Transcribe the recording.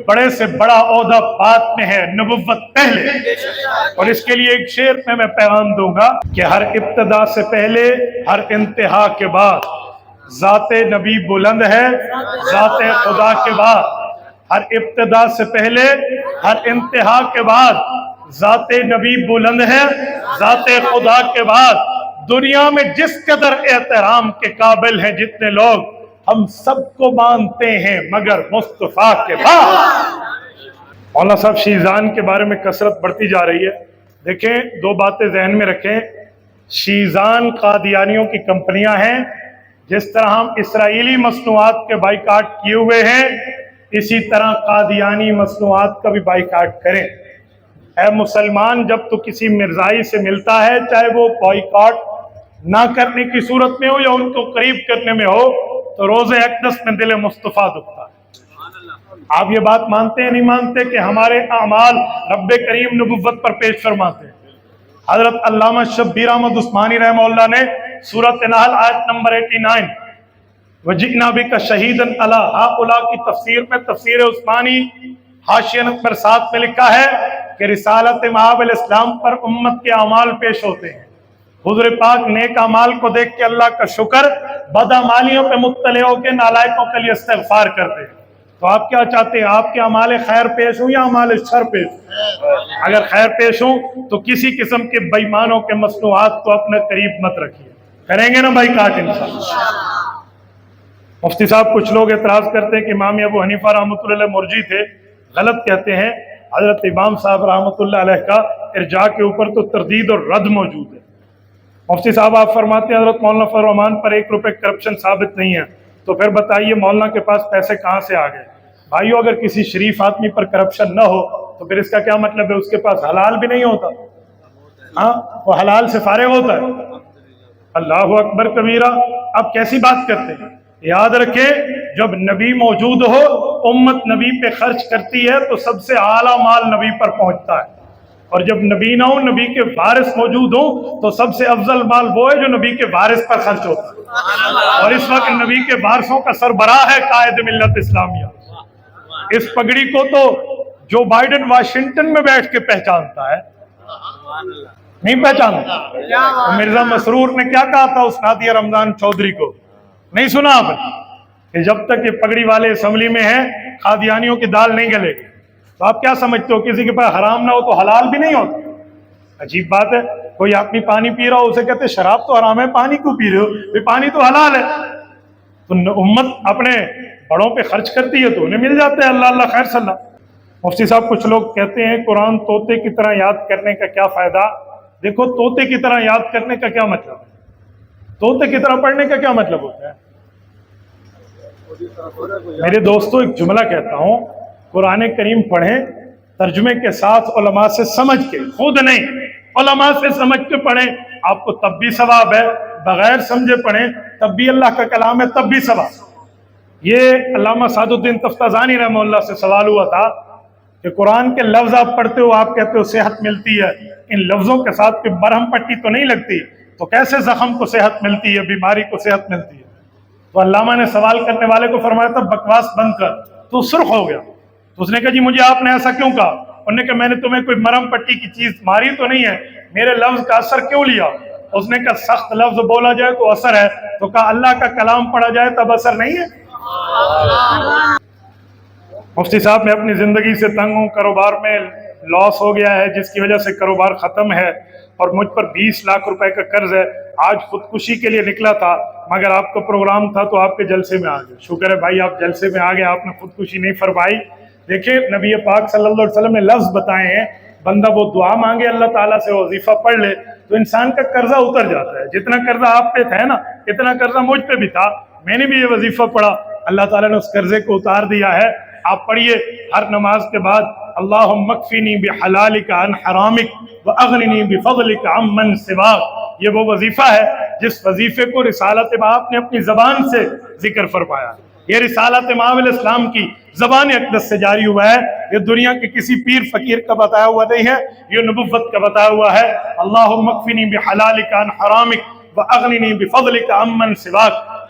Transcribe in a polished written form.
بڑے سے بڑا عہدہ بات میں ہے، نبوت پہلے۔ اور اس کے لیے ایک شعر میں پیغام دوں گا کہ ہر ابتدا سے پہلے، ہر انتہا کے بعد ذات نبی بلند ہے، ذات خدا کے بعد۔ ہر ابتدا سے پہلے، ہر انتہا کے بعد ذات نبی بلند ہے، ذات خدا کے بعد۔ دنیا میں جس قدر احترام کے قابل ہیں جتنے لوگ، ہم سب کو مانتے ہیں مگر مصطفیٰ کے بعد۔ مولانا صاحب شیزان کے بارے میں کثرت بڑھتی جا رہی ہے۔ دیکھیں، دو باتیں ذہن میں رکھیں۔ شیزان قادیانیوں کی کمپنیاں ہیں۔ جس طرح ہم اسرائیلی مصنوعات کے بائیکاٹ کیے ہوئے ہیں، اسی طرح قادیانی مصنوعات کا بھی بائیکاٹ کریں۔ اے مسلمان، جب تو کسی مرزائی سے ملتا ہے، چاہے وہ بائیکاٹ نہ کرنے کی صورت میں ہو یا ان کو قریب کرنے میں ہو، تو روز اقدس میں دل مصطفیٰ دکھتا ہے۔ آپ یہ بات مانتے ہیں نہیں مانتے کہ ہمارے اعمال رب کریم نبوت پر پیش فرماتے ہیں؟ حضرت علامہ شبیر احمد عثمانی رحمہ اللہ نے سورۃ نحل آیت نمبر 89 وَجِئْنَا بِكَ شَهِيدًا عَلَىٰ هَٰؤُلَاءِ کی تفسیر میں، تفسیر عثمانی حاشیہ نمبر 7 میں لکھا ہے کہ رسالت مآب الاسلام پر امت کے اعمال پیش ہوتے ہیں۔ حضور پاک نیک اعمال کو دیکھ کے اللہ کا شکر، بد اعمالیوں پہ مطلع ہو کے نالائقوں کے لیے استغفار کرتے ہیں۔ تو آپ کیا چاہتے ہیں؟ آپ کے اعمال خیر پیش ہوں یا اعمال شر پیش ہوں؟ اگر خیر پیش ہوں تو کسی قسم کے بے ایمانوں کے مصنوعات کو اپنے قریب مت رکھیے۔ کریں گے نا بھائی کاٹ انشاءاللہ؟ مفتی صاحب کچھ لوگ اعتراض کرتے ہیں کہ امام ابو حنیفہ رحمۃ اللہ علیہ مرجی تھے، غلط کہتے ہیں۔ حضرت امام صاحب رحمۃ اللہ علیہ کا ارجاء کے اوپر تو تردید اور رد موجود ہے۔ مفتی صاحب آپ فرماتے ہیں حضرت مولانا فضل الرحمان پر 1 روپے کرپشن ثابت نہیں ہے، تو پھر بتائیے مولانا کے پاس پیسے کہاں سے آ گئے؟ بھائیو، اگر کسی شریف آدمی پر کرپشن نہ ہو تو پھر اس کا کیا مطلب ہے؟ اس کے پاس حلال بھی نہیں ہوتا، ہاں وہ حلال سے فارغ ہوتا ہے۔ اللہ اکبر کبیرہ، آپ کیسی بات کرتے ہیں؟ یاد رکھیں، جب نبی موجود ہو، امت نبی پہ خرچ کرتی ہے تو سب سے اعلیٰ مال نبی پر پہنچتا ہے، اور جب نبی نہ ہو، نبی کے وارث موجود ہوں، تو سب سے افضل مال وہ ہے جو نبی کے وارث پر خرچ ہوتا ہے۔ اور اس وقت نبی کے وارثوں کا سربراہ ہے قائد ملت اسلامیہ۔ اس پگڑی کو تو جو بائیڈن واشنگٹن میں بیٹھ کے پہچانتا ہے، نہیں پہچانتا۔ مرزا مسرور نے کیا کہا تھا اس نادیہ رمضان چودھری کو؟ نہیں سنا آپ نے کہ جب تک یہ پگڑی والے اسمبلی میں ہیں قادیانیوں کی دال نہیں گلے گی؟ تو آپ کیا سمجھتے ہو کسی کے پاس حرام نہ ہو تو حلال بھی نہیں ہوتا؟ عجیب بات ہے، کوئی آدمی پانی پی رہا ہو، اسے کہتے شراب تو حرام ہے، پانی کیوں پی رہے ہو؟ پانی تو حلال ہے۔ تو امت اپنے بڑوں پہ خرچ کرتی ہے تو انہیں مل جاتا ہے۔ اللہ اللہ خیر صلی اللہ۔ مفتی صاحب کچھ لوگ کہتے ہیں قرآن طوطے کی طرح یاد کرنے کا کیا فائدہ؟ دیکھو، طوطے کی طرح یاد کرنے کا کیا مطلب ہے؟ طوطے کی طرح پڑھنے کا کیا مطلب ہوتا ہے؟ میرے دوستو، ایک جملہ کہتا ہوں، قرآن کریم پڑھیں ترجمے کے ساتھ، علماء سے سمجھ کے، خود نہیں، علماء سے سمجھ کے پڑھیں، آپ کو تب بھی ثواب ہے۔ بغیر سمجھے پڑھیں تب بھی اللہ کا کلام ہے، تب بھی ثواب۔ یہ علامہ سعد الدین تفتازانی رحمہ اللہ سے سوال ہوا تھا کہ قرآن کے لفظ آپ پڑھتے ہو، آپ کہتے ہو صحت ملتی ہے، ان لفظوں کے ساتھ کوئی مرہم پٹی تو نہیں لگتی، تو کیسے زخم کو صحت ملتی ہے، بیماری کو صحت ملتی ہے؟ تو علامہ نے سوال کرنے والے کو فرمایا تھا بکواس بند کر، تو سرخ ہو گیا۔ تو اس نے کہا جی مجھے آپ نے ایسا کیوں کہا؟ انہوں نے کہا میں نے تمہیں کوئی مرہم پٹی کی چیز ماری تو نہیں ہے، میرے لفظ کا اثر کیوں لیا؟ اس نے کہا سخت لفظ بولا جائے تو اثر ہے، تو کہا اللہ کا کلام پڑھا جائے تب اثر نہیں ہے؟ مفتی صاحب میں اپنی زندگی سے تنگ ہوں، کاروبار میں لاس ہو گیا ہے جس کی وجہ سے کاروبار ختم ہے، اور مجھ پر 20 لاکھ روپے کا قرض ہے۔ آج خودکشی کے لیے نکلا تھا، مگر آپ کا پروگرام تھا تو آپ کے جلسے میں آ گئے۔ شکر ہے بھائی آپ جلسے میں آ گئے، آپ نے خودکشی نہیں فرمائی۔ دیکھیں نبی پاک صلی اللہ علیہ وسلم نے لفظ بتائے ہیں، بندہ وہ دعا مانگے اللہ تعالیٰ سے، وظیفہ پڑھ لے تو انسان کا قرضہ اتر جاتا ہے۔ جتنا قرضہ آپ پہ تھا نا، اتنا قرضہ مجھ پہ بھی تھا، میں نے بھی یہ وظیفہ پڑھا، اللہ تعالیٰ نے اس قرضے کو اتار دیا ہے۔ آپ پڑھیے ہر نماز کے بعد اللہم اکفنی بحلالک عن حرامک واغننی بفضلک عمن سواک۔ یہ وہ وظیفہ ہے جس وظیفے کو رسالت مآب نے اپنی زبان سے ذکر فرمایا۔ یہ رسالت مآب علیہ السلام کی زبان اقدس سے جاری ہوا ہے، یہ دنیا کے کسی پیر فقیر کا بتایا ہوا نہیں ہے، یہ نبوت کا بتایا ہوا ہے۔ اللہم اکفنی بحلالک عن حرامک واغننی بفضلک عمن سواک۔